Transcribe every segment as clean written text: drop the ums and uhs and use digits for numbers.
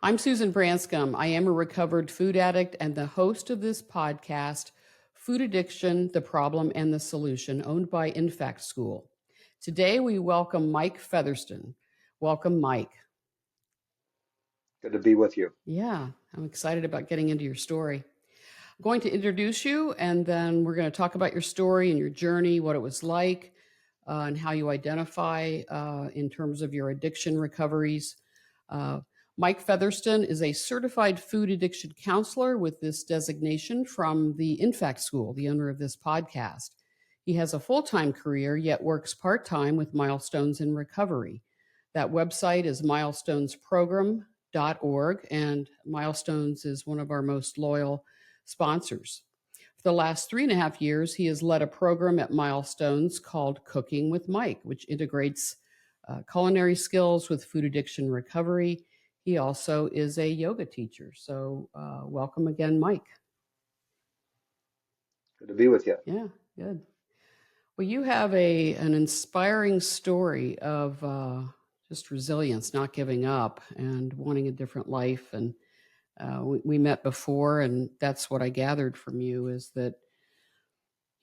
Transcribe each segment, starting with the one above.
I'm Susan Branscombe. I am a recovered food addict and the host of this podcast, Food Addiction, the Problem and the Solution, owned by Infact School. Today, we welcome Mike Fetherston. Welcome, Mike. Good to be with you. Yeah, I'm excited about getting into your story. I'm going to introduce you, and then we're going to talk about your story and your journey, what it was like, and how you identify in terms of your addiction recoveries. Mike Fetherston is a certified food addiction counselor with this designation from the Infact School, the owner of this podcast. He has a full-time career, yet works part-time with Milestones in Recovery. That website is milestonesprogram.org, and Milestones is one of our most loyal sponsors. For the last 3.5 years, he has led a program at Milestones called Cooking with Mike, which integrates culinary skills with food addiction recovery. He also is a yoga teacher. So welcome again, Mike. Good to be with you. Yeah, good. Well, you have an inspiring story of just resilience, not giving up, and wanting a different life. And we met before, and that's what I gathered from you is that,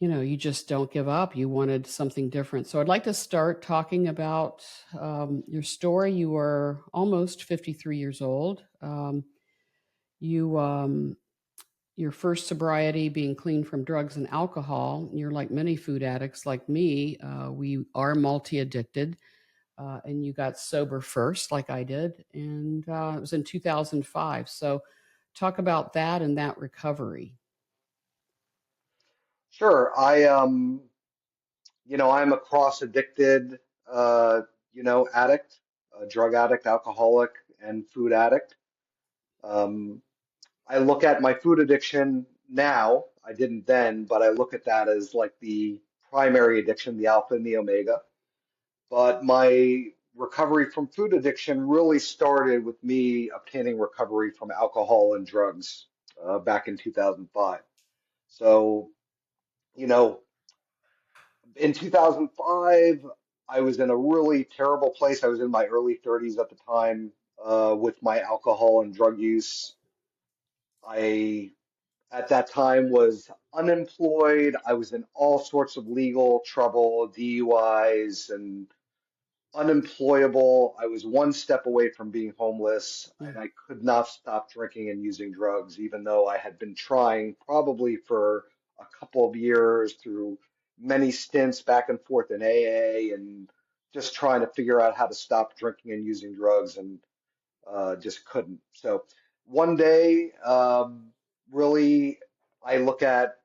you just don't give up. You wanted something different. So I'd like to start talking about your story. You were almost 53 years old. Your first sobriety being clean from drugs and alcohol. You're like many food addicts like me. We are multi-addicted. And you got sober first, like I did. And it was in 2005. So talk about that and that recovery. Sure. I'm a cross-addicted, addict, a drug addict, alcoholic, and food addict. Um, I look at my food addiction now. I didn't then, but I look at that as like the primary addiction, the alpha and the omega. But my recovery from food addiction really started with me obtaining recovery from alcohol and drugs back in 2005. So, you know, in 2005, I was in a really terrible place. I was in my early 30s at the time with my alcohol and drug use. I, at that time, was unemployed. I was in all sorts of legal trouble, DUIs, and unemployable. I was one step away from being homeless, and I could not stop drinking and using drugs, even though I had been trying probably for a couple of years through many stints back and forth in AA and just trying to figure out how to stop drinking and using drugs and just couldn't. So one day, really, I look at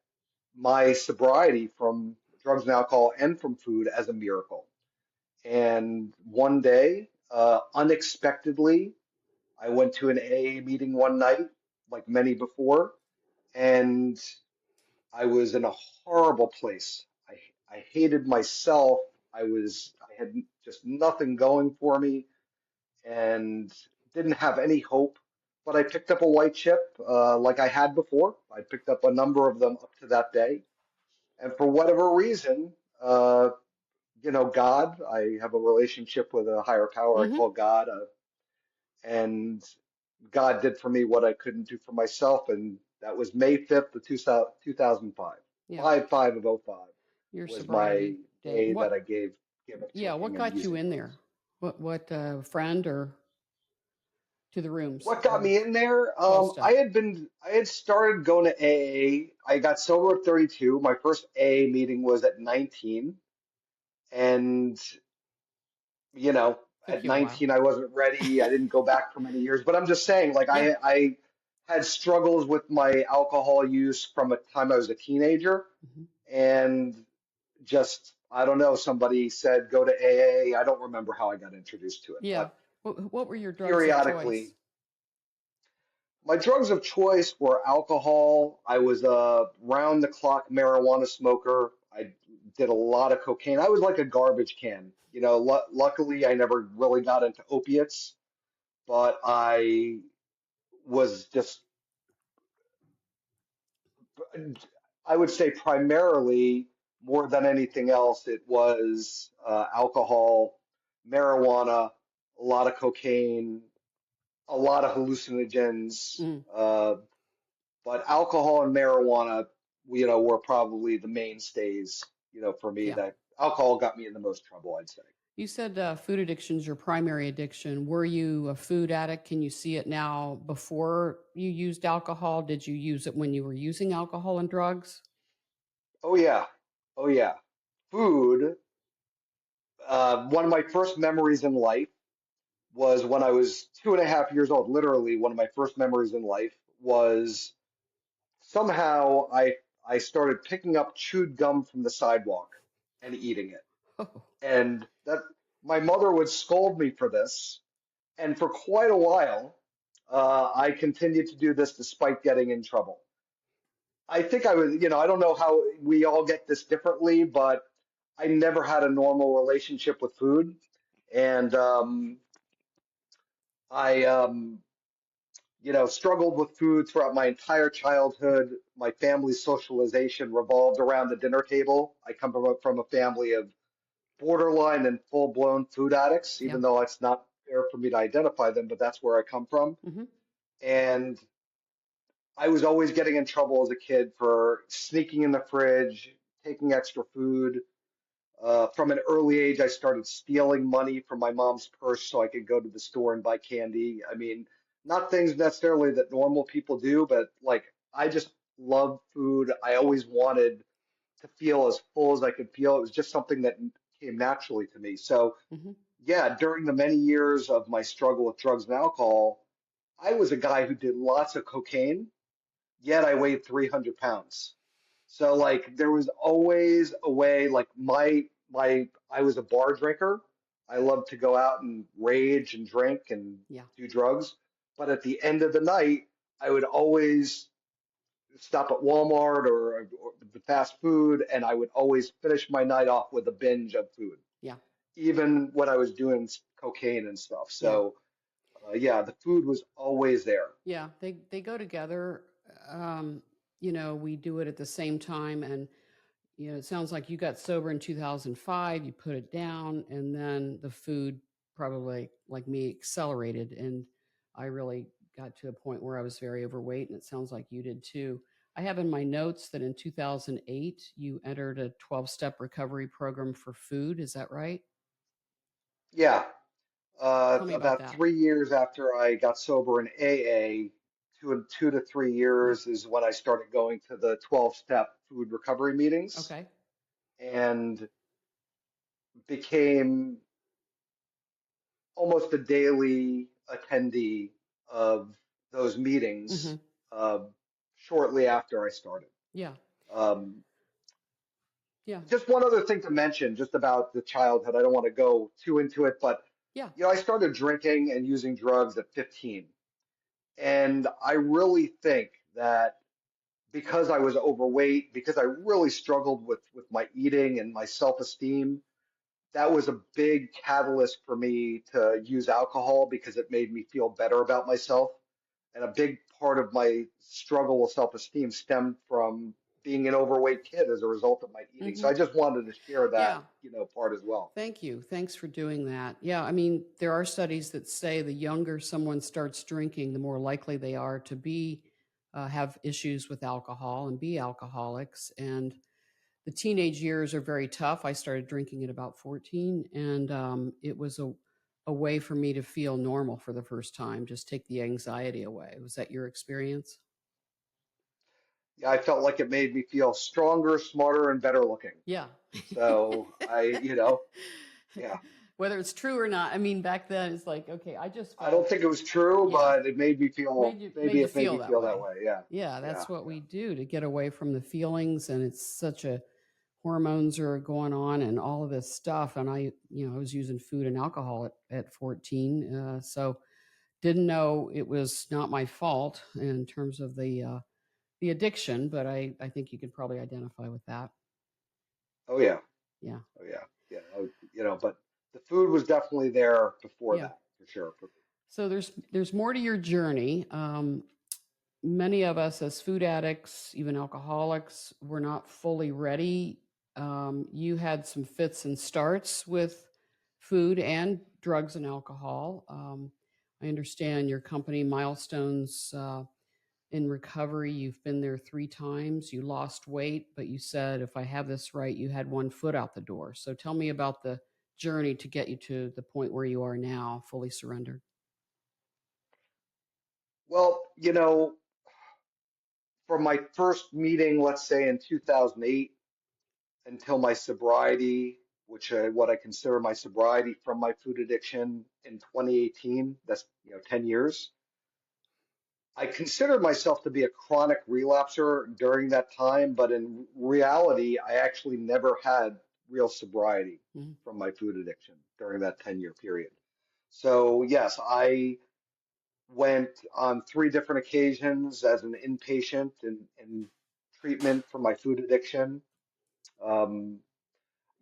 my sobriety from drugs and alcohol and from food as a miracle. And one day, unexpectedly, I went to an AA meeting one night, like many before, and I was in a horrible place. I hated myself. I had just nothing going for me and didn't have any hope. But I picked up a white chip, like I had before. I picked up a number of them up to that day. And for whatever reason, God. I have a relationship with a higher power I Mm-hmm. call God, and God did for me what I couldn't do for myself, and that was May 5th of 2005. Yeah. 5/5 of '05 Your was my sobriety date. day that I gave up Yeah, what drinking and got you using in drugs. there? What friend or to the rooms? What got me in there? 12 step. I had started going to AA. I got sober at 32. My first AA meeting was at 19, and you know, Took at you a while. 19, I wasn't ready. I didn't go back for many years, but I'm just saying, like, Yeah. I had struggles with my alcohol use from a time I was a teenager, Mm-hmm. and just, I don't know, somebody said, go to AA. I don't remember how I got introduced to it, Yeah. but What were your drugs of choice? periodically, my drugs of choice were alcohol. I was a round the clock marijuana smoker. I did a lot of cocaine. I was like a garbage can. Luckily, I never really got into opiates, but I was just, I would say primarily more than anything else, it was alcohol, marijuana, a lot of cocaine, a lot of hallucinogens, Mm, uh, but alcohol and marijuana, were probably the mainstays, for me. yeah. That alcohol got me in the most trouble, I'd say. You said food addiction is your primary addiction. Were you a food addict? Can you see it now before you used alcohol? Did you use it when you were using alcohol and drugs? Oh yeah, oh yeah. Food. One of my first memories in life was when I was 2.5 years old. Literally, one of my first memories in life was somehow I started picking up chewed gum from the sidewalk and eating it. Oh, And that my mother would scold me for this. And for quite a while, I continued to do this despite getting in trouble. I think I was, I don't know how we all get this differently, but I never had a normal relationship with food. And I struggled with food throughout my entire childhood. My family's socialization revolved around the dinner table. I come from a family of borderline and full-blown food addicts, yeah. even though it's not fair for me to identify them, but that's where I come from. Hmm. And I was always getting in trouble as a kid for sneaking in the fridge, taking extra food. From an early age, I started stealing money from my mom's purse so I could go to the store and buy candy. I mean, not things necessarily that normal people do, but like I just love food. I always wanted to feel as full as I could feel. It was just something that came naturally to me. So, Hmm. yeah, during the many years of my struggle with drugs and alcohol, I was a guy who did lots of cocaine, yet I weighed 300 pounds. So like there was always a way, like I was a bar drinker. I loved to go out and rage and drink and Yeah. do drugs. But at the end of the night, I would always stop at Walmart or the fast food, and I would always finish my night off with a binge of food, Yeah. even when I was doing cocaine and stuff. Yeah. So yeah, the food was always there. Yeah. They go together. Um, we do it at the same time, and it sounds like you got sober in 2005, you put it down, and then the food probably, like me, accelerated. And I really got to a point where I was very overweight, and it sounds like you did too. I have in my notes that in 2008, you entered a 12-step recovery program for food. Is that right? Yeah. Tell me about About that. 3 years after I got sober in AA, 2 to 3 years Yeah. is when I started going to the 12-step food recovery meetings Okay. and became almost a daily attendee of those meetings Hmm. uh, shortly after I started. Yeah. Um, Yeah. just one other thing to mention, just about the childhood. I don't want to go too into it, but Yeah. I started drinking and using drugs at 15. And I really think that because I was overweight, because I really struggled with my eating and my self-esteem, that was a big catalyst for me to use alcohol because it made me feel better about myself. And a big part of my struggle with self-esteem stemmed from being an overweight kid as a result of my eating. So Hmm. I just wanted to share that, Yeah. part as well. Thank you. Thanks for doing that. Yeah, I mean, there are studies that say the younger someone starts drinking, the more likely they are to be have issues with alcohol and be alcoholics. And the teenage years are very tough. I started drinking at about 14, and it was a way for me to feel normal for the first time, just take the anxiety away. Was that your experience? Yeah, I felt like it made me feel stronger, smarter, and better looking. Yeah. So yeah. Whether it's true or not, I mean, back then it's like, okay, I just I don't felt, think it was true, yeah, but it made me feel, maybe made you it made feel me that feel that way. way. Yeah. Yeah, Yeah. that's what Yeah. we do to get away from the feelings, and it's such a hormones are going on and all of this stuff. And I was using food and alcohol at 14, so didn't know it was not my fault in terms of the addiction, but I think you could probably identify with that. Oh yeah. Yeah, Oh yeah. Yeah. But the food was definitely there before yeah. that for sure. So there's more to your journey. Many of us as food addicts, even alcoholics, were not fully ready. You had some fits and starts with food and drugs and alcohol. I understand your company, Milestones, in recovery. You've been there 3 times. You lost weight, but you said, if I have this right, you had one foot out the door. So tell me about the journey to get you to the point where you are now, fully surrendered. Well, from my first meeting, let's say in 2008, until my sobriety, which what I consider my sobriety from my food addiction in 2018, that's 10 years. I considered myself to be a chronic relapser during that time, but in reality, I actually never had real sobriety Mhm. from my food addiction during that 10-year period. So, yes, I went on 3 different occasions as an inpatient in treatment for my food addiction. Um,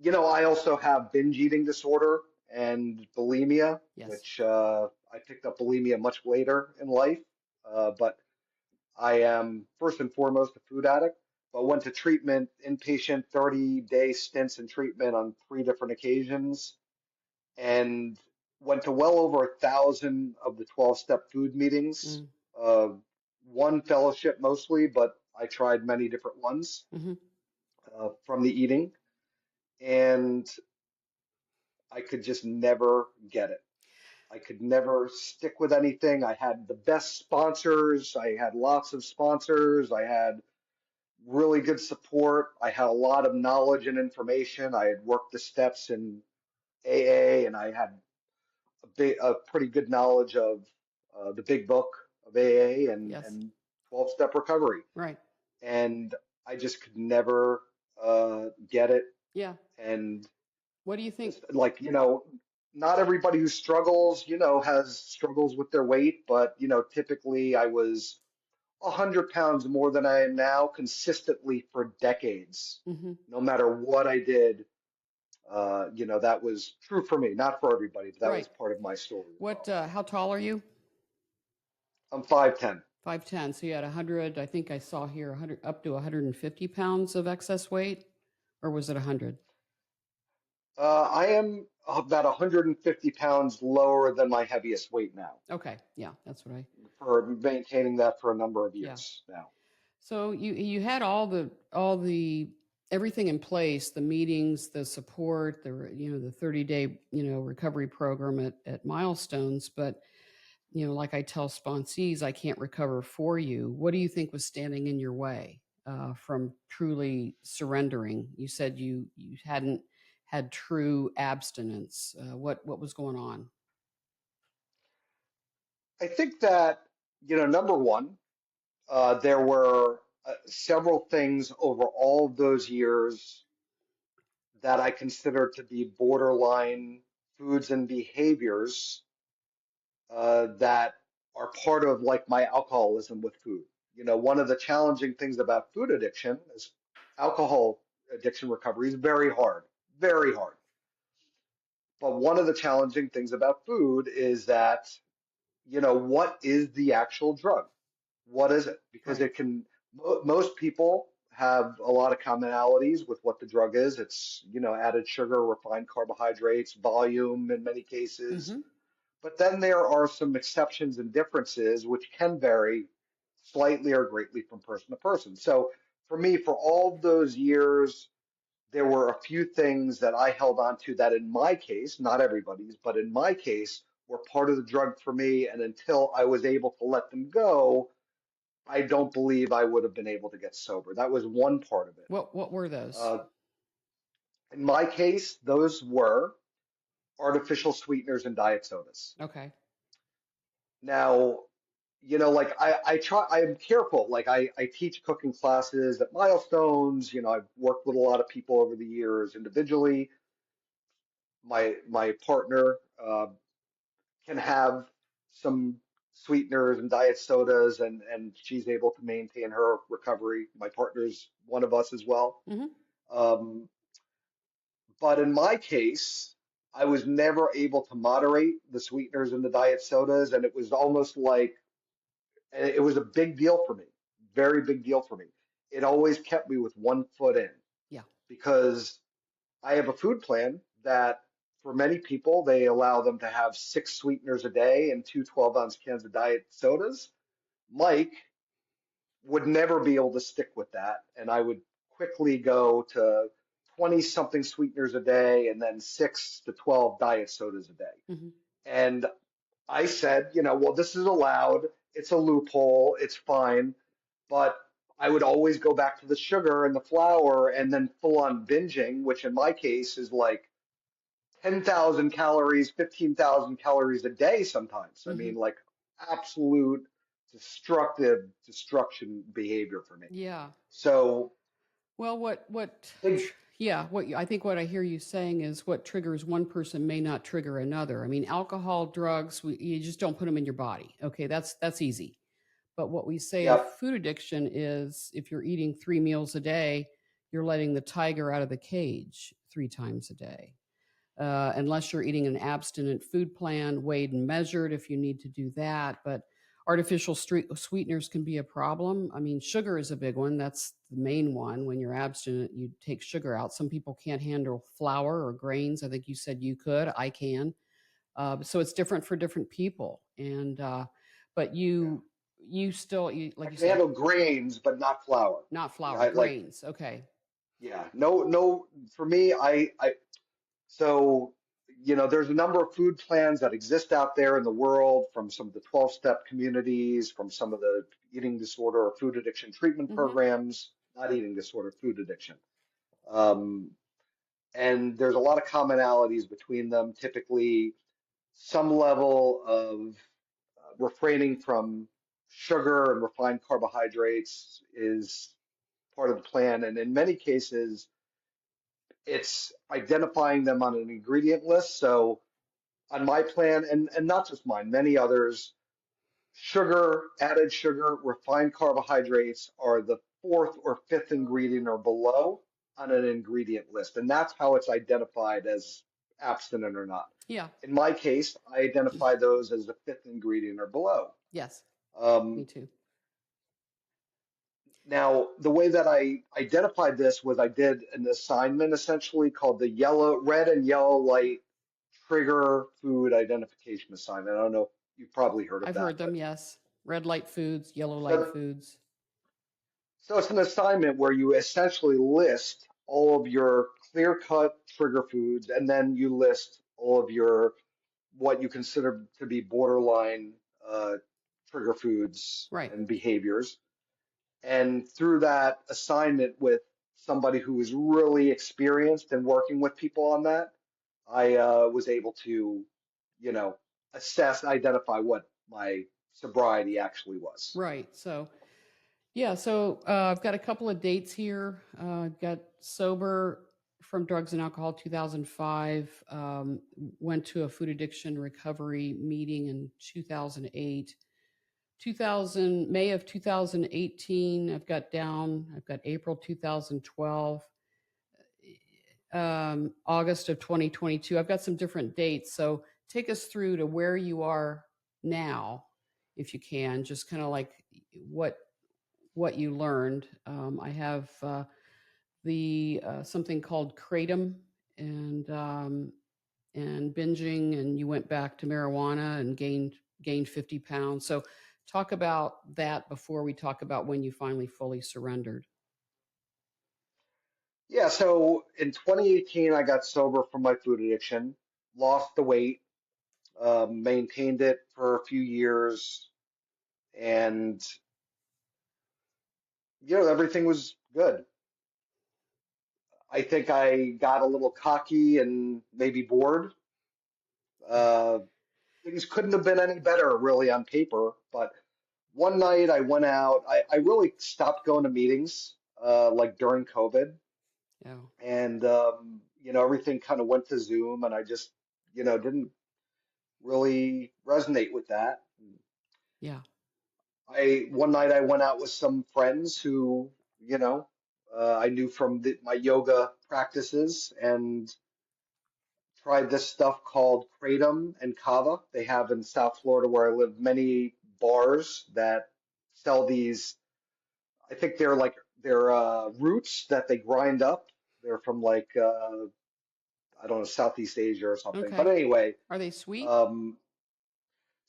I also have binge eating disorder and bulimia, Yes. which I picked up bulimia much later in life. But I am first and foremost a food addict, but went to treatment, inpatient, 30-day stints in treatment on 3 different occasions, and went to well over 1,000 of the 12-step food meetings. Mm. Uh, one fellowship mostly, but I tried many different ones Mm-hmm. from the eating, and I could just never get it. I could never stick with anything. I had the best sponsors. I had lots of sponsors. I had really good support. I had a lot of knowledge and information. I had worked the steps in AA, and I had a pretty good knowledge of the big book of AA Yes. and 12-step recovery. Right. And I just could never get it. Yeah. And What do you think? just like, not everybody who struggles, has struggles with their weight, but, typically I was 100 pounds more than I am now consistently for decades. Mm-hmm. No matter what I did, that was true for me, not for everybody, but that was Right. part of my story as What? well. How tall are you? I'm 5'10". 5'10". So you had 100. I think I saw here 100 up to 150 pounds of excess weight, or was it 100? I am about 150 pounds lower than my heaviest weight now, Okay. Yeah, that's what I. for maintaining that for a number of Yeah. years now. So you had all the everything in place, the meetings, the support, the 30-day recovery program at Milestones, but like I tell sponsees, I can't recover for you. What do you think was standing in your way from truly surrendering? You said you hadn't had true abstinence. What was going on? I think that, number one, there were several things over all of those years that I consider to be borderline foods and behaviors that are part of like my alcoholism with food. One of the challenging things about food addiction is alcohol addiction recovery is very hard, very hard. But one of the challenging things about food is that, what is the actual drug? What is it? Because Right. it can, most people have a lot of commonalities with what the drug is. It's, added sugar, refined carbohydrates, volume in many cases. Mm-hmm. But then there are some exceptions and differences which can vary slightly or greatly from person to person. So for me, for all of those years, there were a few things that I held on to that in my case, not everybody's, but in my case, were part of the drug for me. And until I was able to let them go, I don't believe I would have been able to get sober. That was one part of it. What were those? Uh, in my case, those were artificial sweeteners and diet sodas. Okay. Now, like I try, I'm careful. Like I teach cooking classes at Milestones. I've worked with a lot of people over the years individually. My partner can have some sweeteners and diet sodas, and she's able to maintain her recovery. My partner's one of us as well. Mm-hmm. Um, but in my case, I was never able to moderate the sweeteners and the diet sodas, and it was almost like it was a big deal for me, very big deal for me. It always kept me with one foot in Yeah. because I have a food plan that for many people, they allow them to have six sweeteners a day and two 12-ounce cans of diet sodas. Mike would never be able to stick with that. And I would quickly go to 20 something sweeteners a day and then 6 to 12 diet sodas a day. Hmm. And I said, well, this is allowed. It's a loophole. It's fine. But I would always go back to the sugar and the flour and then full on binging, which in my case is like 10,000 calories, 15,000 calories a day sometimes. I Hmm. mean, like absolute destruction behavior for me. Yeah. So, Well, what think, yeah, I think what I hear you saying is what triggers one person may not trigger another. I mean, alcohol, drugs, you just don't put them in your body. Okay, that's easy. But what we say of yep, food addiction is if you're eating 3 meals a day, you're letting the tiger out of the cage 3 times a day. Unless you're eating an abstinent food plan, weighed and measured if you need to do that. But artificial sweeteners can be a problem. I mean, sugar is a big one. That's the main one. When you're abstinent, you take sugar out. Some people can't handle flour or grains. I think you said you could. I can. So it's different for different people. And but yeah. you still I like you can said, handle grains, but not flour. not Yeah, flour, I like, grains. Okay. yeah, no, no, for me, so, there's a number of food plans that exist out there in the world from some of the 12-step communities, from some of the eating disorder or food addiction treatment Hmm. programs, not eating disorder, food addiction. Um, and there's a lot of commonalities between them, typically some level of refraining from sugar and refined carbohydrates is part of the plan. And in many cases, it's identifying them on an ingredient list. So on my plan, and not just mine, many others, sugar, added sugar, refined carbohydrates are the fourth or fifth ingredient or below on an ingredient list. And that's how it's identified as abstinent or not. Yeah. In my case, I identify those as the fifth ingredient or below. Yes. Me Um, too. Now, the way that I identified this was I did an assignment essentially called the red and yellow light trigger food identification assignment. I don't know if you've probably heard of I've that, heard them. but Yes. Red light foods, yellow light so, foods. so it's an assignment where you essentially list all of your clear-cut trigger foods, and then you list all of your what you consider to be borderline trigger foods Right. and behaviors. And through that assignment with somebody who was really experienced in working with people on that, I was able to, you know, assess, identify what my sobriety actually was. Right. So, yeah. So I've got a couple of dates here. I've got sober from drugs and alcohol 2005. Went to a food addiction recovery meeting in 2008. 2000 May of 2018. I've got April 2012. August of 2022. I've got some different dates. So take us through to where you are now, if you can, just kind of like what what you learned. I have the something called kratom and binging, and you went back to marijuana and gained 50 pounds. So talk about that before we talk about when you finally fully surrendered. Yeah, so in 2018, I got sober from my food addiction, lost the weight, maintained it for a few years, and everything was good. I think I got a little cocky and maybe bored. Uh, Things couldn't have been any better really on paper, but one night I went out. I really stopped going to meetings like during COVID, Yeah. and everything kind of went to Zoom, and I just didn't really resonate with that. Yeah. I One night I went out with some friends who I knew from my yoga practices and tried this stuff called kratom and kava. They have in South Florida where I live many bars that sell these. I think they're roots that they grind up. They're from like I don't know, Southeast Asia or something. But Okay. anyway, Are they sweet? um,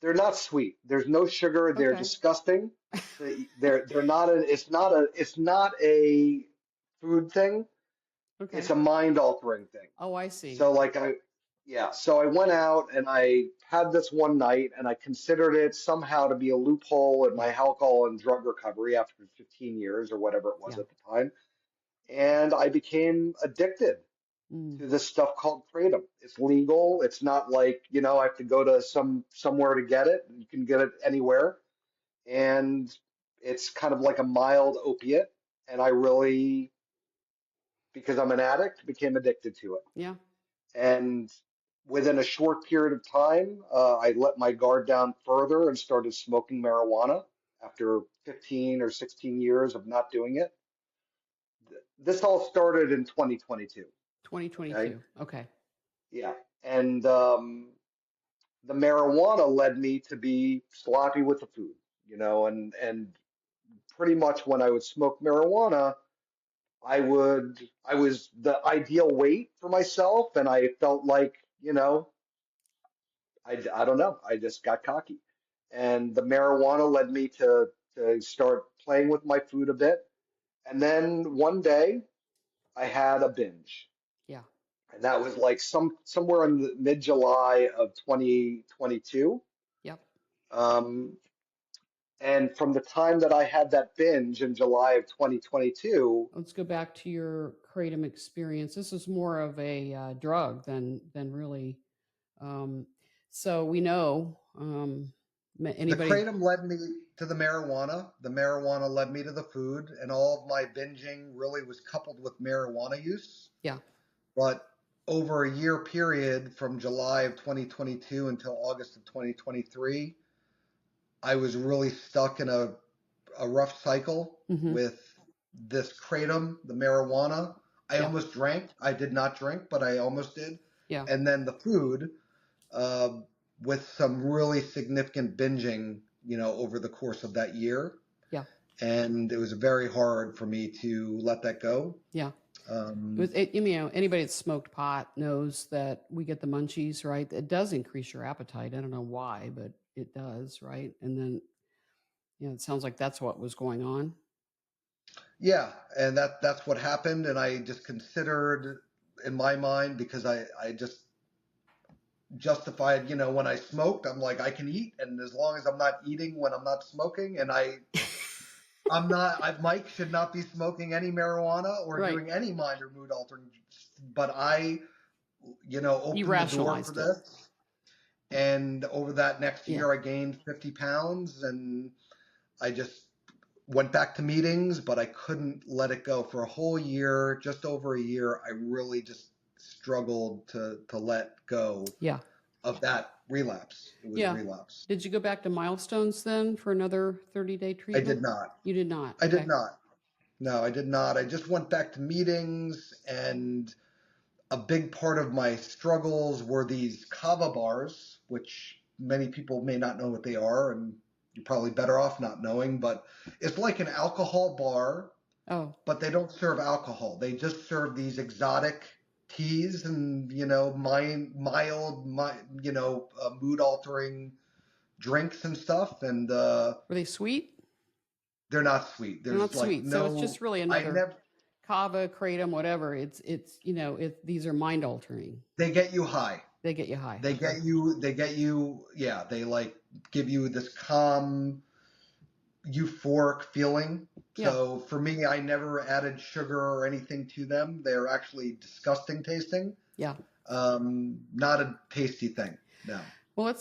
they're not sweet. There's no sugar. They're Okay. disgusting. They're not a. It's not a food thing. It's Okay. a mind altering thing. Oh, I see. So yeah. So I went out and I had this one night, and I considered it somehow to be a loophole in my Yeah. alcohol and drug recovery after 15 years or whatever it was Yeah. at the time, and I became addicted Mm. to this stuff called kratom. It's legal. It's not like, I have to go to somewhere to get it. You can get it anywhere. And it's kind of like a mild opiate. And I really, because I'm an addict, became addicted to it. Yeah. And within a short period of time, I let my guard down further and started smoking marijuana after 15 or 16 years of not doing it. This all started in 2022. Okay. 2022. Okay. Yeah. And the marijuana led me to be sloppy with the food, and pretty much when I would smoke marijuana, I was the ideal weight for myself, and I felt like, I don't know, I just got cocky, and the marijuana led me to start playing with my food a bit, and then one day I had a binge. Yeah. And that was like somewhere in the mid-July of 2022. Yep. Um, And from the time that I had that binge in July of 2022, Let's go back to your kratom experience. This is more of a drug than really. Um, so we know The anybody. kratom led me to the marijuana. The marijuana led me to the food, and all of my binging really was coupled with marijuana use. Yeah. But over a year period from July of 2022 until August of 2023, I was really stuck in a rough cycle Mm-hmm. with this kratom, the marijuana. I Yeah. almost drank. I did not drink, but I almost did. Yeah. And then the food, uh, with some really significant binging, over the course of that year. Yeah. And it was very hard for me to let that go. Yeah. Um, Anybody that's smoked pot knows that we get the munchies, right? It does increase your appetite. I don't know why, but it does, right? And then, it sounds like that's what was going on. yeah, and that's what happened. And I just considered in my mind, because I just justified, when I smoked, I'm like, I can eat. And as long as I'm not eating when I'm not smoking, and Mike should not be smoking any marijuana or Right. doing any mind or mood altering, but I, You opened the door for rationalized it. this. And over that next Yeah. year, I gained 50 pounds, and I just went back to meetings, but I couldn't let it go for a whole year, just over a year. I really just struggled to let go Yeah. of that relapse. It was a Yeah. relapse. Did you go back to Milestones then for another 30-day I treatment? did not. You did not. I Okay. did not. No, I did not. I just went back to meetings, and a big part of my struggles were these kava bars, which many people may not know what they are, and you're probably better off not knowing, but it's like an alcohol bar, Oh. but they don't serve alcohol. They just serve these exotic teas and, mild, mood altering drinks and stuff. And Were they sweet? they're not sweet. They're not There's like sweet. So it's just really I another never, kava, kratom, whatever. These are mind altering. they get you high. They get you high. They Okay. get you, yeah, they like give you this calm, euphoric feeling. Yeah. So for me, I never added sugar or anything to them. They're actually disgusting tasting. Yeah. Not a tasty thing. No. Well,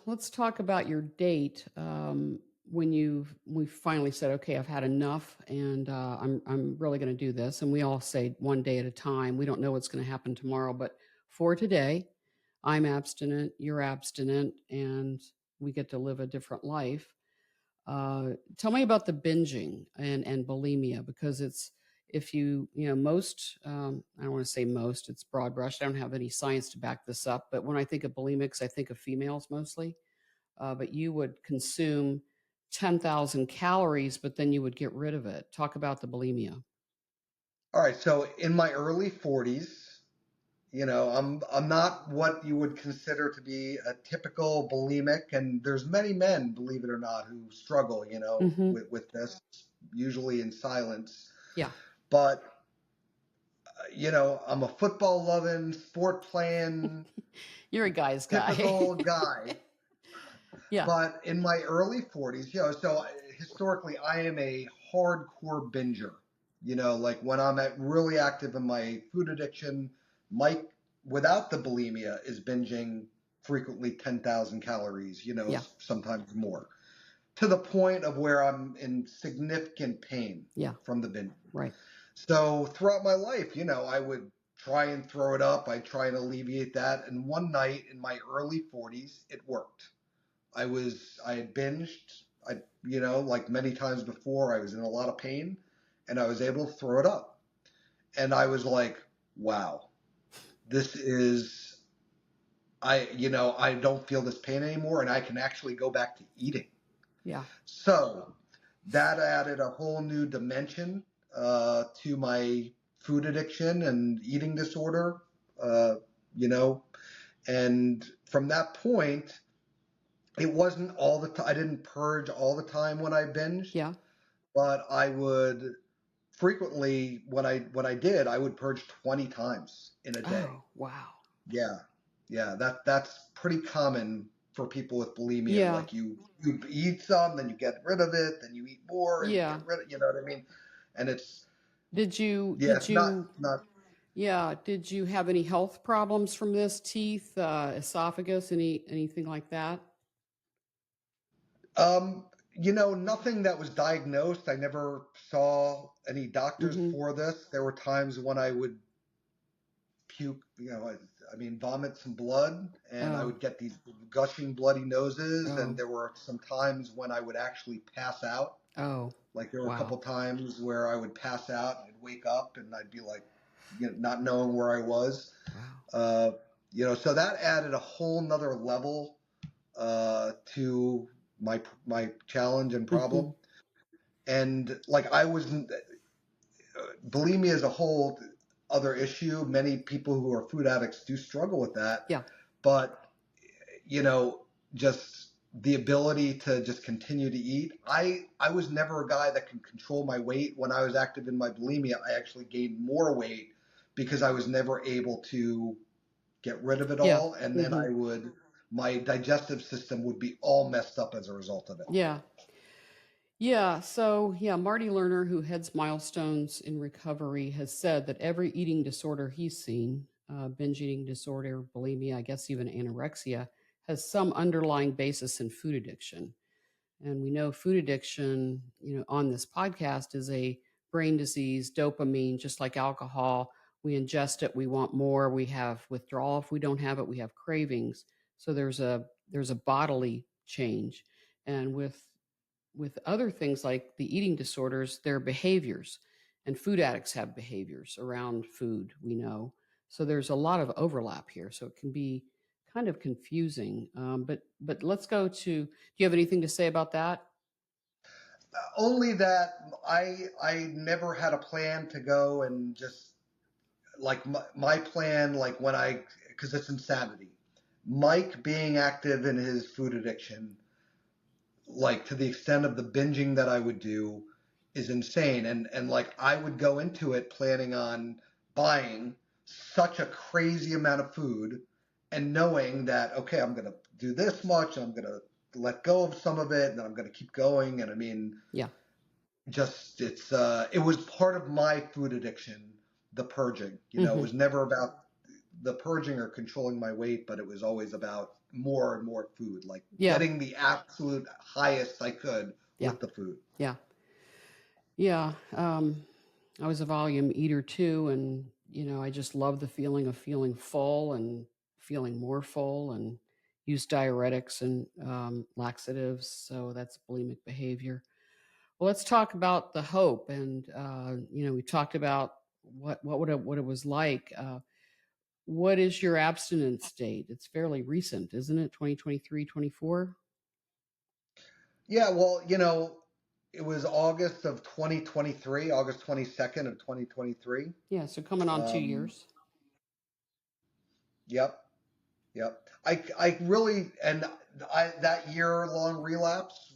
let's talk about your date when we finally said, okay, I've had enough, and I'm really going to do this. And we all say one day at a time. We don't know what's going to happen tomorrow, but for today, I'm abstinent, you're abstinent, and we get to live a different life. Tell me about the binging and bulimia, because it's if most I don't want to say most, it's broad brush. I don't have any science to back this up, but when I think of bulimics, I think of females mostly. But you would consume 10,000 calories, but then you would get rid of it. Talk about the bulimia. All right. So in my early 40s, I'm not what you would consider to be a typical bulimic, and there's many men, believe it or not, who struggle, Hmm. with this, usually in silence. Yeah. But I'm a football loving, sport playing, You're a guy's guy. typical guy. Yeah. But in my early 40s, historically, I am a hardcore binger. Like when I'm really active in my food addiction, Mike, without the bulimia, is binging frequently 10,000 calories, Yeah. sometimes more, to the point of where I'm in significant pain Yeah. from the binge. Right. So throughout my life, I would try and throw it up. I try and alleviate that. And one night in my early 40s, it worked. I had binged, like many times before. I was in a lot of pain, and I was able to throw it up. And I was like, wow, this is, I don't feel this pain anymore, and I can actually go back to eating. Yeah. So that added a whole new dimension to my food addiction and eating disorder, uh, you know, and from that point, it wasn't all the time. I didn't purge all the time when I binged, Yeah. but I would frequently when I did, I would purge 20 times in a day. Oh, wow. Yeah. Yeah, that's pretty common for people with bulimia. Yeah. Like you eat some, then you get rid of it, then you eat more and you Yeah. get rid of, you know what I mean? And Did you, yeah, did it's not you, not yeah, did you have any health problems from this? Teeth, esophagus, anything like that? um nothing that was diagnosed. I never saw any doctors Mm-hmm. for this. There were times when I would puke, vomit some blood, and I Oh, would get these gushing bloody noses, and oh, there were some times when I would actually pass out. oh, Like there were a wow. couple times where I would pass out and I'd wake up and I'd be like, not knowing where I was. Wow. Uh, so that added a whole nother level to my challenge and Mm-hmm. problem. And like I wasn't bulimia as a whole other issue. Many people who are food addicts do struggle with that, Yeah. but you know, just the ability to just continue to eat. I was never a guy that could control my weight. When I was active in my bulimia, I actually gained more weight because I was never able to get rid of it Yeah. all, and then Mm-hmm. my digestive system would be all messed up as a result of it. Yeah. Yeah. So, yeah, Marty Lerner, who heads Milestones in Recovery, has said that every eating disorder he's seen, binge eating disorder, bulimia, I guess even anorexia, has some underlying basis in food addiction. And we know food addiction, on this podcast is a brain disease, dopamine, just like alcohol. We ingest it, we want more, we have withdrawal. If we don't have it, we have cravings. So there's a bodily change. And with other things like the eating disorders, their behaviors. And food addicts have behaviors around food, we know. So there's a lot of overlap here. So it can be kind of confusing. But let's go to. Do you have anything to say about that? Only that I never had a plan to go and just like my plan, like when because it's insanity. Mike being active in his food addiction, like to the extent of the binging that I would do, is insane. And like I would go into it planning on buying such a crazy amount of food and knowing that, okay, I'm going to do this much, and I'm going to let go of some of it, and then I'm going to keep going. And I mean, Yeah. just it was part of my food addiction, the purging. It Hmm. was never about the purging or controlling my weight, but it was always about more and more food, like Yeah. getting the absolute highest I could Yeah. with the food. Yeah. Yeah. I was a volume eater too, and I just love the feeling of feeling full and feeling more full, and use diuretics and laxatives. So that's bulimic behavior. Well, let's talk about the hope, and we talked about what it was like. What is your abstinence date? It's fairly recent, isn't it? 2023, 24. Yeah, well, it was August of 2023, August 22nd of 2023. Yeah, so coming on two Um, years. Yep. Yep. I really, and that year long relapse,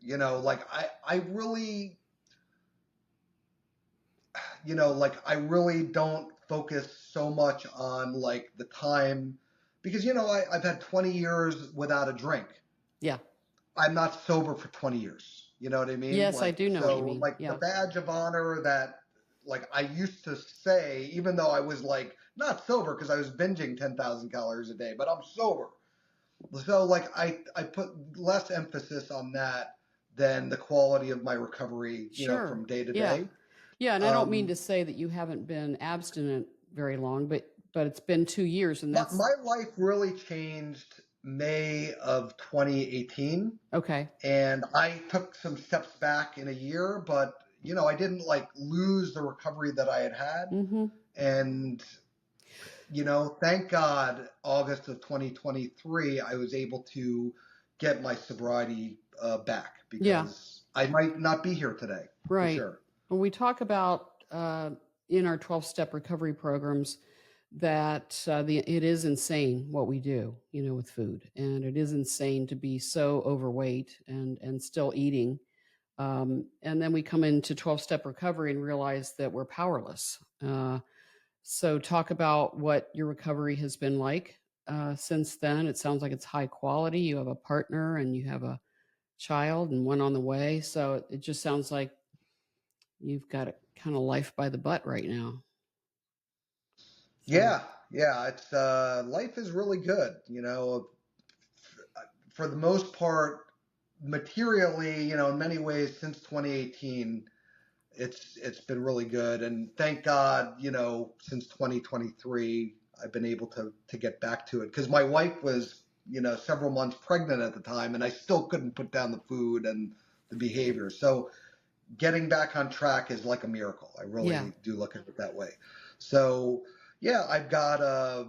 like I really, like I really don't focus so much on like the time because, I've had 20 years without a drink. Yeah. I'm not sober for 20 years. You know what I mean? Yes, I Like, do know what you so mean. like the Yeah. badge of honor that like I used to say, even though I was like not sober because I was binging 10,000 calories a day, but I'm sober. So like I put less emphasis on that than the quality of my recovery, Sure. from day to Yeah. day. Yeah, and I don't mean Um, to say that you haven't been abstinent very long, but it's been 2 years and that's my life really changed May of 2018, okay. and I took some steps back in a year, but I didn't like lose the recovery that I had had, Mhm. and thank God, August of 2023, I was able to get my sobriety back Yeah. because I might not be here today for Right. sure. When we talk about in our 12-step recovery programs that it is insane what we do, with food, and it is insane to be so overweight and still eating. And then we come into 12-step recovery and realize that we're powerless. So talk about what your recovery has been like since then. It sounds like it's high quality. You have a partner and you have a child and one on the way. So it just sounds like you've got a kind of life by the butt right now. So Yeah, yeah, it's life is really good, for the most part, materially, in many ways since 2018, it's been really good, and thank God, since 2023, I've been able to get back to it because my wife was, several months pregnant at the time, and I still couldn't put down the food and the behavior. So getting back on track is like a miracle. I yeah, really do look at it that way. So yeah, I've got a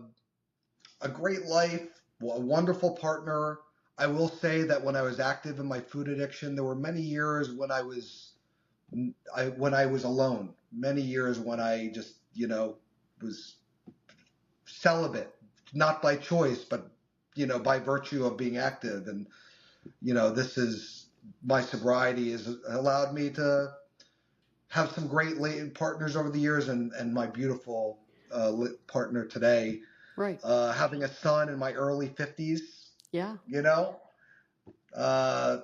great life, a wonderful partner. I will say that when I was active in my food addiction, there were many years when I was alone. Many years when I just was celibate, not by choice, but by virtue of being active. And this is my sobriety has allowed me to have some great partners over the years, and my beautiful partner today. right. Having a son in my early 50s, Yeah, you know, uh,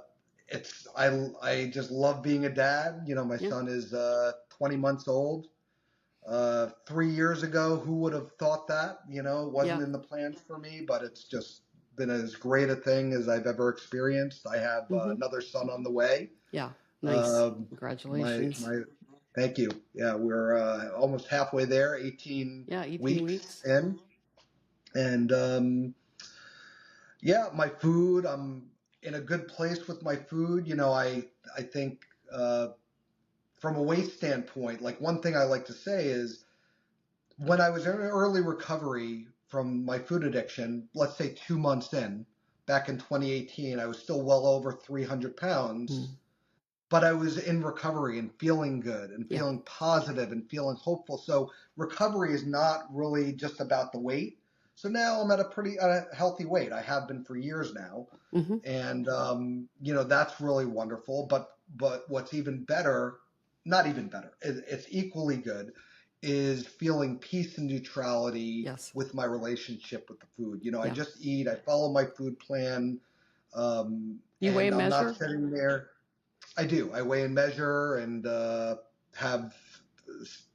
I just love being a dad. My yeah, son is 20 months old. 3 years ago, who would have thought that? It wasn't yeah. in the plans for me, but it's just been as great a thing as I've ever experienced. I have Hmm. another son on the way. Yeah, nice. Um, my Congratulations. my Thank you. Yeah, we're almost halfway there, 18 Yeah, 18 weeks weeks. in, and yeah, my food. I'm in a good place with my food. I think from a weight standpoint, like one thing I like to say is when I was in early recovery from my food addiction, let's say 2 months in, back in 2018, I was still well over 300 pounds, Mm. but I was in recovery and feeling good and Yeah. feeling positive and feeling hopeful. So recovery is not really just about the weight. So now I'm at a pretty healthy weight. I have been for years now, Hmm. and that's really wonderful. But what's even better, not even better, it's equally good, is feeling peace and neutrality Yes. with my relationship with the food. I Yeah. just eat. I follow my food plan, You weigh and and I'm not measure? sitting there. I do. I weigh and measure and have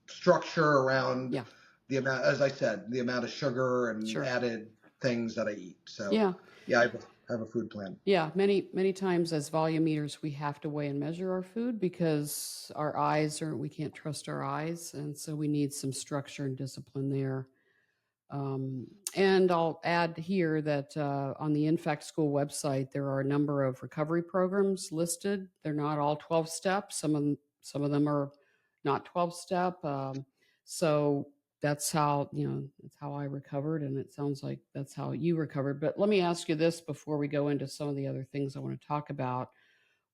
structure around Yeah, the amount, as I said, the amount of sugar and sure. added things that I eat. So, Yeah. yeah, I have a food plan. Yeah, many times as volume eaters, we have to weigh and measure our food because our eyes are, we can't trust our eyes. And so we need some structure and discipline there. And I'll add here that on the Infect School website, there are a number of recovery programs listed. They're not all 12 steps. Some of them are not 12 step. So that's how, that's how I recovered. And it sounds like that's how you recovered. But let me ask you this before we go into some of the other things I want to talk about.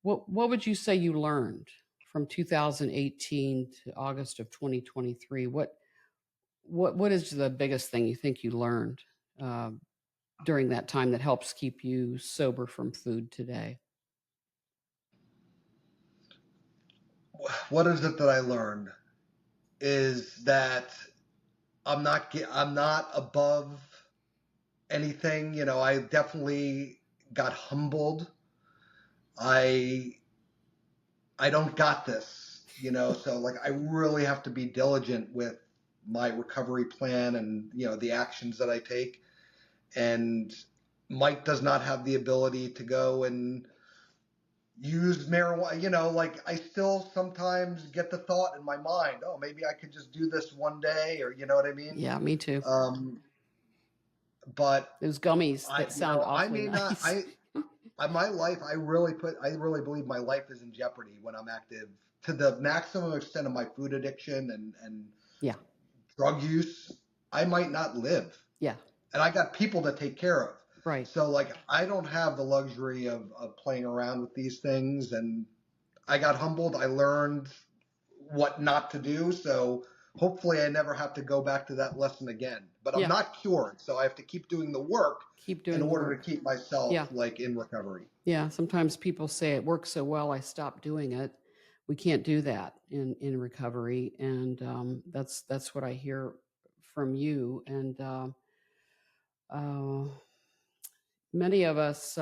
What would you say you learned from 2018 to August of 2023? what is the biggest thing you think you learned uh, during that time that helps keep you sober from food today? What is it that I learned is that I'm not above anything. You know, I definitely got humbled. I I don't got this, you know, so like I really have to be diligent with my recovery plan and, you know, the actions that I take. And Mike does not have the ability to go and use marijuana. You know, like I still sometimes get the thought in my mind, oh, maybe I could just do this one day, or you know what I mean? Yeah, me too. Um, but Those gummies that you sound know, I awfully may not, nice. my life, I really believe my life is in jeopardy when I'm active to the maximum extent of my food addiction and Yeah, drug use. I might not live, yeah, and I got people to take care of. right. So like, I don't have the luxury of playing around with these things, and I got humbled. I learned what not to do. So hopefully I never have to go back to that lesson again. But I'm Yeah, not cured, so I have to keep doing the work keep in doing the order to work. keep myself Yeah, like in recovery. yeah. Sometimes people say it works so well, I stopped doing it. We can't do that in recovery, and that's what I hear from you. And uh, many of us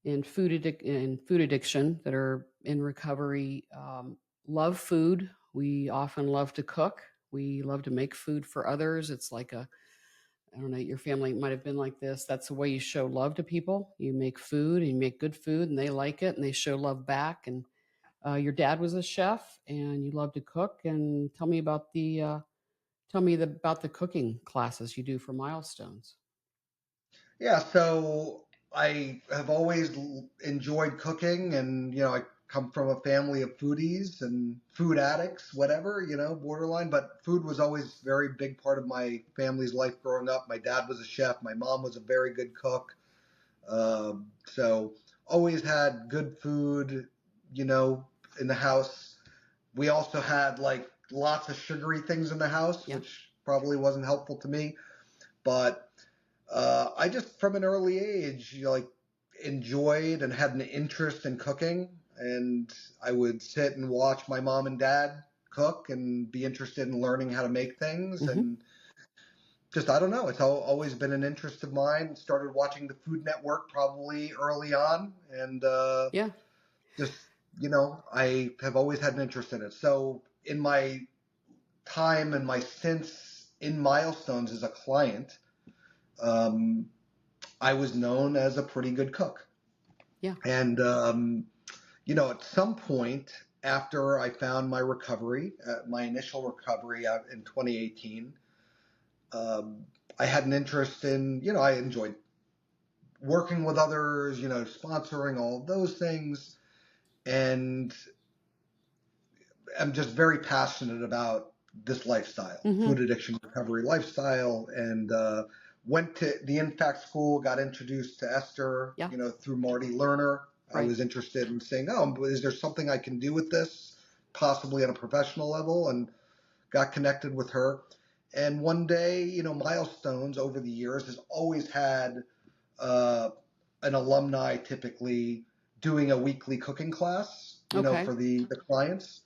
in food addiction that are in recovery love food. We often love to cook. We love to make food for others. It's like a, I don't know, your family might have been like this. That's the way you show love to people. You make food and you make good food and they like it and they show love back. And your dad was a chef and you love to cook. And tell me about about the cooking classes you do for Milestones. Yeah, so I have always enjoyed cooking, and you know, I come from a family of foodies and food addicts, whatever, you know, borderline. But food was always a very big part of my family's life growing up. My dad was a chef. My mom was a very good cook. So always had good food, you know, in the house. We also had like lots of sugary things in the house, Yeah. which probably wasn't helpful to me. But I just from an early age, you know, like enjoyed and had an interest in cooking, and I would sit and watch my mom and dad cook and be interested in learning how to make things. Hmm. And just I don't know, it's always been an interest of mine. Started watching the Food Network probably early on, and Yeah. just you know, I have always had an interest in it. So in my time and my stints in Milestones as a client, um, I was known as a pretty good cook. Yeah. And, you know, at some point after I found my recovery, my initial recovery out in 2018, um, I had an interest in, you know, I enjoyed working with others, you know, sponsoring all of those things. And I'm just very passionate about this lifestyle, Hmm. food addiction recovery lifestyle, and went to the InFact school, got introduced to Esther, Yeah. you know, through Marty Lerner. I Right. was interested in saying, oh, is there something I can do with this, possibly on a professional level, and got connected with her. And one day, you know, Milestones over the years has always had uh, an alumni typically doing a weekly cooking class, you know, Okay. for the clients.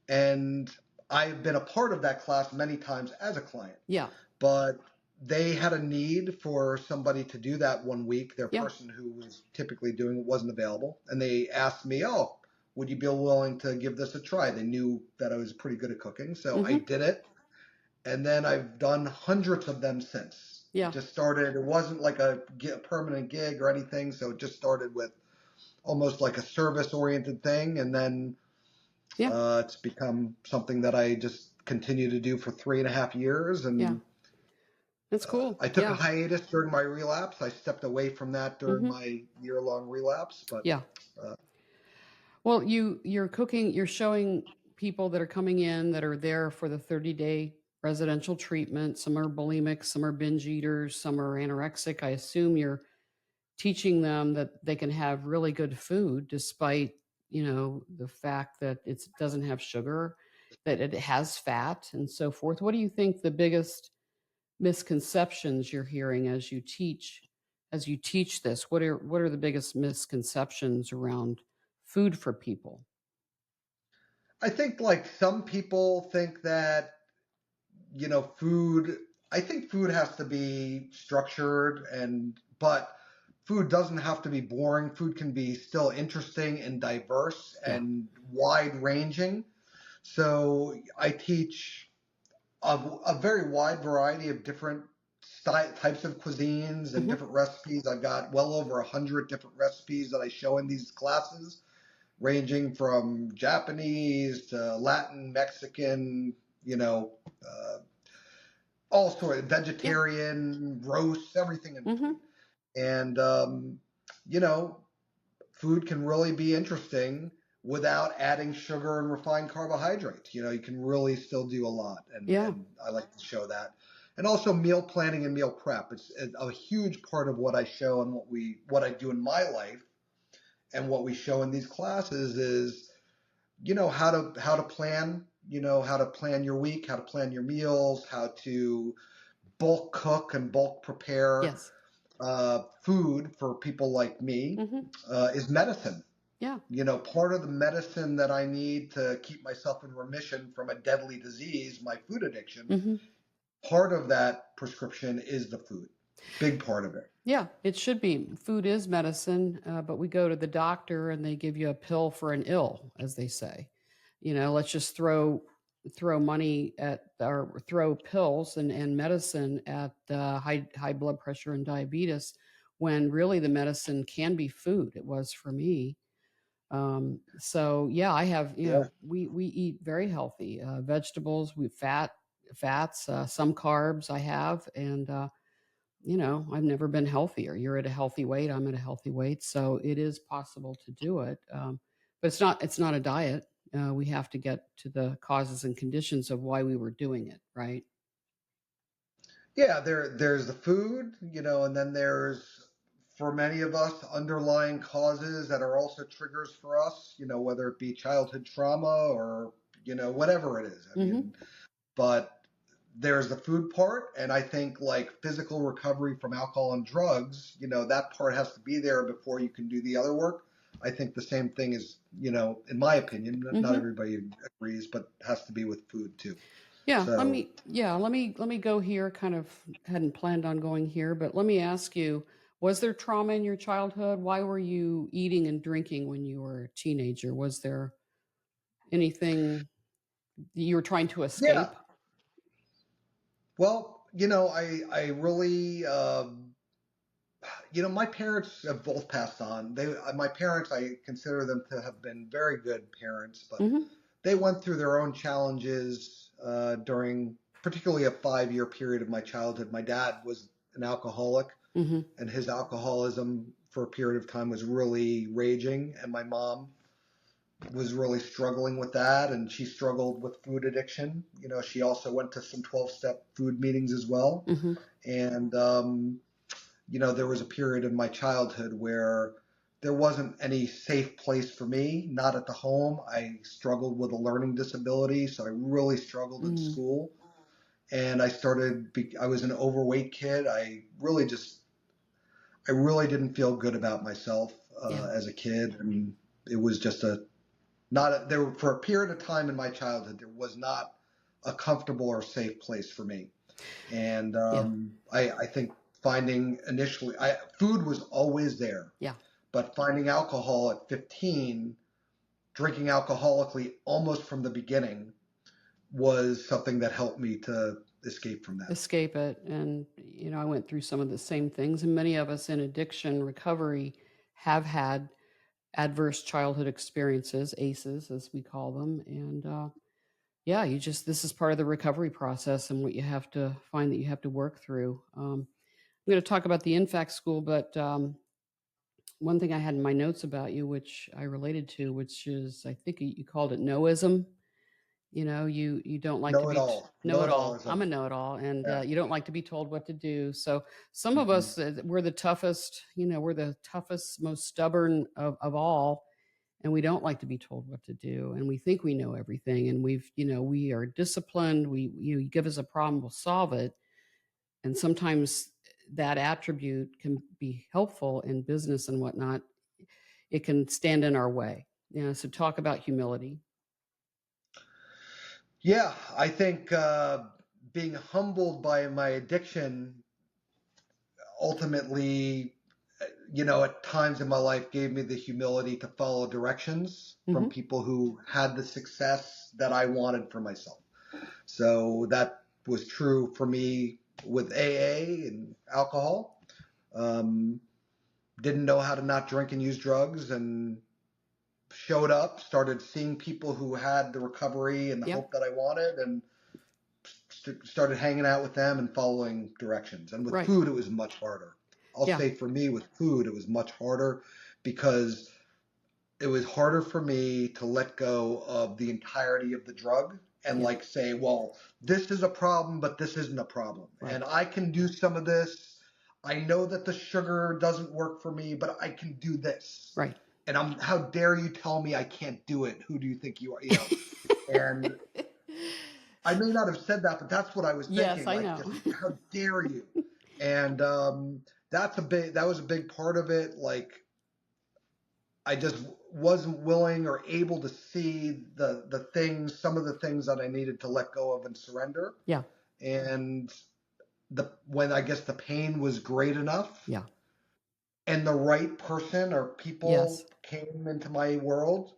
And I've been a part of that class many times as a client, Yeah. but they had a need for somebody to do that one week. Their Yeah. person who was typically doing it wasn't available. And they asked me, oh, would you be willing to give this a try? They knew that I was pretty good at cooking. So I Hmm. did it. And then I've done hundreds of them since. It Yeah. just started, it wasn't like a permanent gig or anything. So it just started with almost like a service oriented thing. And then Yeah. it's become something that I just continue to do for 3.5 years. Yeah. And That's cool. I took a Yeah. hiatus during my relapse. I stepped away from that during Hmm. my year-long relapse. But Yeah. uh, Well, you're cooking, you're showing people that are coming in that are there for the 30-day residential treatment. Some are bulimic, some are binge eaters, some are anorexic. I assume you're teaching them that they can have really good food despite, the fact that it doesn't have sugar. that it has fat and so forth. What do you think the biggest misconceptions you're hearing as you teach this? What are the biggest misconceptions around food for people? I think like some people think that, food, I think food has to be structured but food doesn't have to be boring. Food can be still interesting and diverse Yeah. and wide ranging. So I teach a very wide variety of different types of cuisines and Hmm. different recipes. I've got well over 100 different recipes that I show in these classes, ranging from Japanese to Latin, Mexican, you know, uh, all sort of Yeah. vegetarian, roasts, everything in between. Hmm. And, you know, food can really be interesting without adding sugar and refined carbohydrates. You can really still do a lot. Yeah. And I like to show that. And also meal planning and meal prep. It's a huge part of what I show and what I do in my life and what we show in these classes is, how to plan, how to plan your week, how to plan your meals, how to bulk cook and bulk prepare Yes. food for people like me Hmm. is medicine. Yeah. Part of the medicine that I need to keep myself in remission from a deadly disease, my food addiction, Hmm. part of that prescription is the food. Big part of it. Yeah, it should be. Food is medicine, but we go to the doctor and they give you a pill for an ill, as they say. Let's just throw money at or throw pills and medicine at high blood pressure and diabetes, when really the medicine can be food. It was for me. So yeah, I have. Yeah. We eat very healthy vegetables. We fats, some carbs. I have and. I've never been healthier. You're at a healthy weight. I'm at a healthy weight. So it is possible to do it. But it's not a diet. We have to get to the causes and conditions of why we were doing it. Right. Yeah, there's the food, and then there's, for many of us, underlying causes that are also triggers for us, whether it be childhood trauma or, whatever it is. I Hmm. mean, but there's the food part, and I think like physical recovery from alcohol and drugs, that part has to be there before you can do the other work. I think the same thing is, in my opinion, not Hmm. everybody agrees, but has to be with food too. Yeah. Let So me. Yeah. Let me go here. Kind of hadn't planned on going here, but let me ask you: was there trauma in your childhood? Why were you eating and drinking when you were a teenager? Was there anything you were trying to yeah, escape? well, I really, my parents have both passed on. My parents, I consider them to have been very good parents, but Hmm. they went through their own challenges during particularly a 5-year period of my childhood. My dad was an alcoholic, Hmm. and his alcoholism for a period of time was really raging, and my mom was really struggling with that, and she struggled with food addiction. She also went to some 12-step food meetings as well. Hmm. And there was a period in my childhood where there wasn't any safe place for me, not at the home. I struggled with a learning disability, so I really struggled in Mm. school. And I was an overweight kid. I really didn't feel good about myself Yeah. as a kid. And it was just there for a period of time in my childhood, there was not a comfortable or safe place for me. And Yeah. I think finding initially, food was always there, Yeah. but finding alcohol at 15, drinking alcoholically almost from the beginning, was something that helped me to escape from that. Escape it. And, I went through some of the same things. And many of us in addiction recovery have had adverse childhood experiences, ACEs, as we call them. And yeah, this is part of the recovery process and what you have to find that you have to work through. I'm going to talk about the INFAC school, but one thing I had in my notes about you, which I related to, which is, I think you called it noism. You don't like to Know it be all. know Know it it all. I'm allism. a know it all, and Yeah. you don't like to be told what to do. So some of Hmm. us, we're the toughest. We're the toughest, most stubborn of all, and we don't like to be told what to do, and we think we know everything, and we are disciplined. You give us a problem, we'll solve it. And sometimes that attribute can be helpful in business and whatnot. It can stand in our way. So talk about humility. Yeah, I think being humbled by my addiction ultimately, at times in my life gave me the humility to follow directions from Hmm. people who had the success that I wanted for myself. So that was true for me with AA and alcohol. Um, didn't know how to not drink and use drugs, and showed up, started seeing people who had the recovery and the Yeah, hope that I wanted, and started hanging out with them and following directions. And with right. food, it was much harder. I'll Yeah, say for me, with food, it was much harder because it was harder for me to let go of the entirety of the drug and yeah, like say, well, this is a problem, but this isn't a problem. right, And I can do some of this. I know that the sugar doesn't work for me, but I can do this. right. And how dare you tell me I can't do it? Who do you think you are? And I may not have said that, but that's what I was Yes, thinking. I Like, know. just how dare you? And that was a big part of it. Like, I just wasn't willing or able to see some of the things that I needed to let go of and surrender. Yeah, And when I guess the pain was great enough, yeah, and the right person or yes, people came into my world,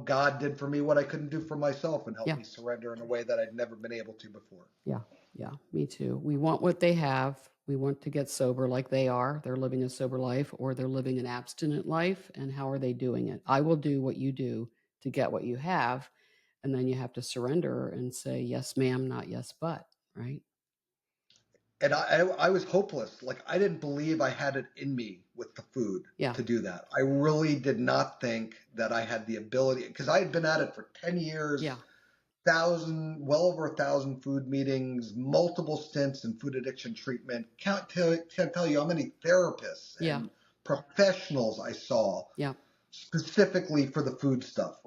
God did for me what I couldn't do for myself and helped yeah, me surrender in a way that I'd never been able to before. yeah, yeah. Me too. We want what they have. We want to get sober like they are. They're living a sober life, or they're living an abstinent life. And how are they doing it? I will do what you do to get what you have. And then you have to surrender and say, yes, ma'am, not yes, but, right? And I was hopeless. Like, I didn't believe I had it in me with the food Yeah, to do that. I really did not think that I had the ability, because I had been at it for 10 yeah, years, well over 1,000 food meetings, multiple stints in food addiction treatment. Can't tell you how many therapists yeah, and professionals I saw yeah. specifically for the food stuff.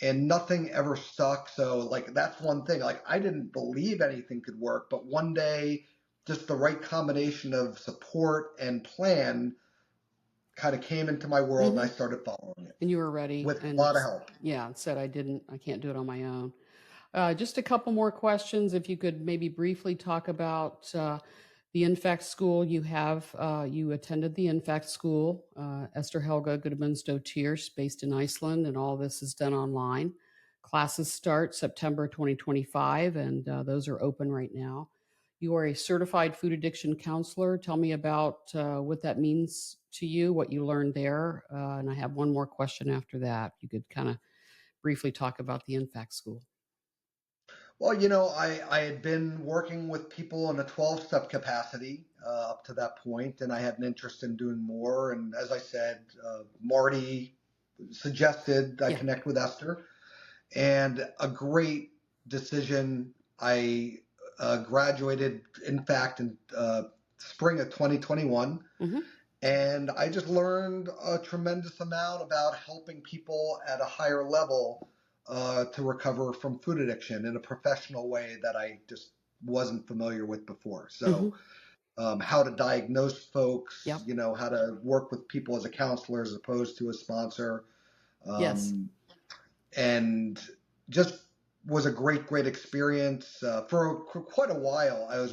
And nothing ever stuck. So, like, that's one thing. Like, I didn't believe anything could work, but one day, just the right combination of support and plan kind of came into my world, and Hmm. I started following it And you were ready, with a and lot of help. yeah, and said, I can't do it on my own. Just a couple more questions. If you could maybe briefly talk about the infect school you have. You attended the infect school, Esther Helga Gudmundsdóttir, based in Iceland, and all this is done online. Classes start September 2025, and those are open right now. You are a certified food addiction counselor. Tell me about what that means to you, what you learned there. And I have one more question after that. You could kind of briefly talk about the infect school. Well, I had been working with people in a 12-step capacity up to that point, and I had an interest in doing more. And as I said, Marty suggested I Yeah. connect with Esther, and a great decision. I graduated, in fact, in spring of 2021. Hmm. And I just learned a tremendous amount about helping people at a higher level to recover from food addiction in a professional way that I just wasn't familiar with before. Hmm. So, how to diagnose folks, Yep. how to work with people as a counselor as opposed to a sponsor. Yes. Um, and just was a great experience. For quite a while, I was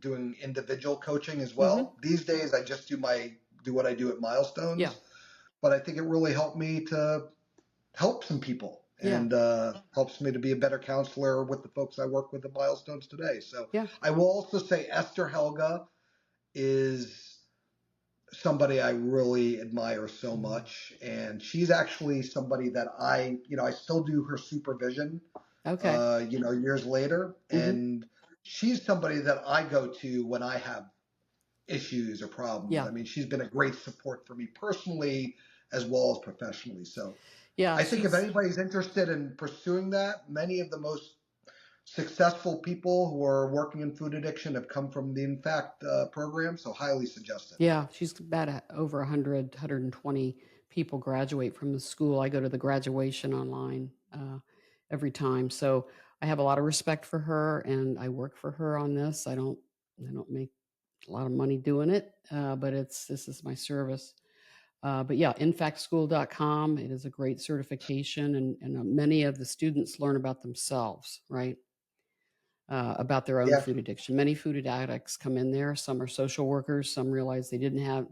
doing individual coaching as Hmm. well. These days, I just do what I do at Yeah. Milestones, but I think it really helped me to help some people, Yeah. and helps me to be a better counselor with the folks I work with at Milestones today. So Yeah. I will also say Esther Helga is somebody I really admire so much, and she's actually somebody that I still do her supervision, Okay. years later, Hmm. and she's somebody that I go to when I have issues or problems. Yeah. I mean, she's been a great support for me personally as well as professionally. So Yeah. I think if She's. anybody's interested in pursuing that, many of the most successful people who are working in food addiction have come from the INFACT program, so highly suggest it. Yeah, she's about over 100, 120 people graduate from the school. I go to the graduation online every time. So I have a lot of respect for her, and I work for her on this. I don't make a lot of money doing it, but this is my service. But yeah, infactschool.com. It is a great certification, and many of the students learn about themselves, right? About their own Yeah, food addiction. Many food addicts come in there. Some are social workers. Some realize they didn't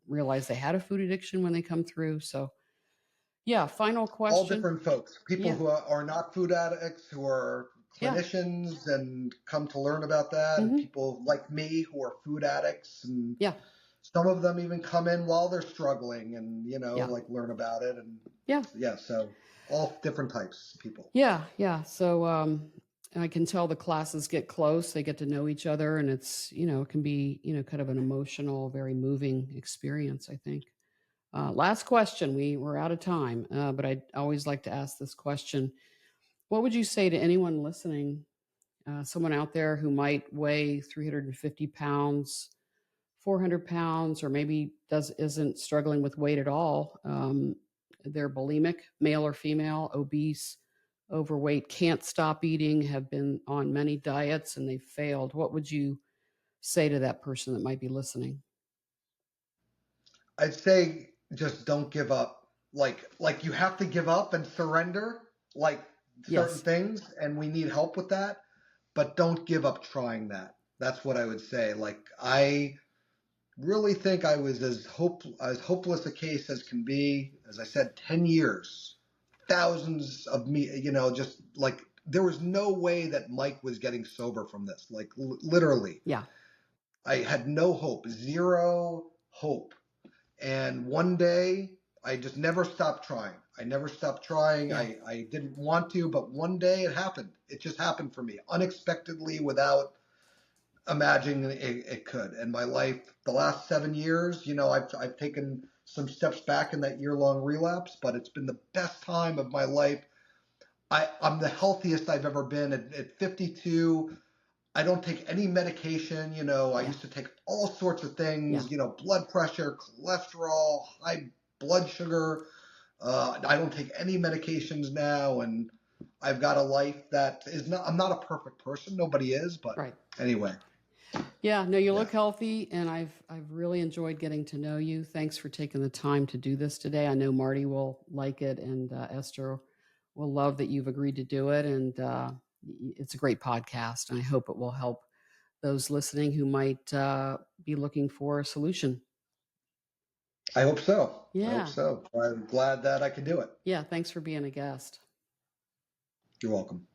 realize they had a food addiction when they come through. So yeah, final all question. different folks, people Yeah, who are not food addicts, who are yeah, clinicians and come to learn about that, and hmm, people like me who are food addicts, and yeah, some of them even come in while they're struggling and, yeah, like learn about it. And yeah, yeah, so all different types of people. yeah, yeah. So I can tell the classes get close. They get to know each other, and it's it can be kind of an emotional, very moving experience, I think. Last question. We're out of time, but I always like to ask this question. What would you say to anyone listening, someone out there who might weigh 350 pounds, 400 pounds, or maybe isn't struggling with weight at all? They're bulimic, male or female, obese, overweight, can't stop eating, have been on many diets and they've failed. What would you say to that person that might be listening? I'd say just don't give up. Like you have to give up and surrender like certain Yes. things, and we need help with that, but don't give up trying that. That's what I would say. Like I really think I was as hopeless a case as can be. As I said, 10 years, thousands of me, just like there was no way that Mike was getting sober from this. Like literally, Yeah. I had no hope, zero hope. And one day, I just never stopped trying. I never stopped trying. Yeah. I didn't want to, but one day it happened. It just happened for me unexpectedly without imagining it could. And my life, the last 7 years, I've taken some steps back in that year-long relapse, but it's been the best time of my life. I'm the healthiest I've ever been at 52. I don't take any medication. I Yeah. used to take all sorts of Yeah. things, blood pressure, cholesterol, high blood sugar. I don't take any medications now, and I've got a life that is not, I'm not a perfect person. Nobody is, but Right. anyway, Yeah, no, you yeah. look healthy, and I've really enjoyed getting to know you. Thanks for taking the time to do this today. I know Marty will like it, and Esther will love that you've agreed to do it. And it's a great podcast, and I hope it will help those listening who might be looking for a solution. I hope so. I hope Yeah, so. I'm glad that I could do it. yeah. Thanks for being a guest. You're welcome.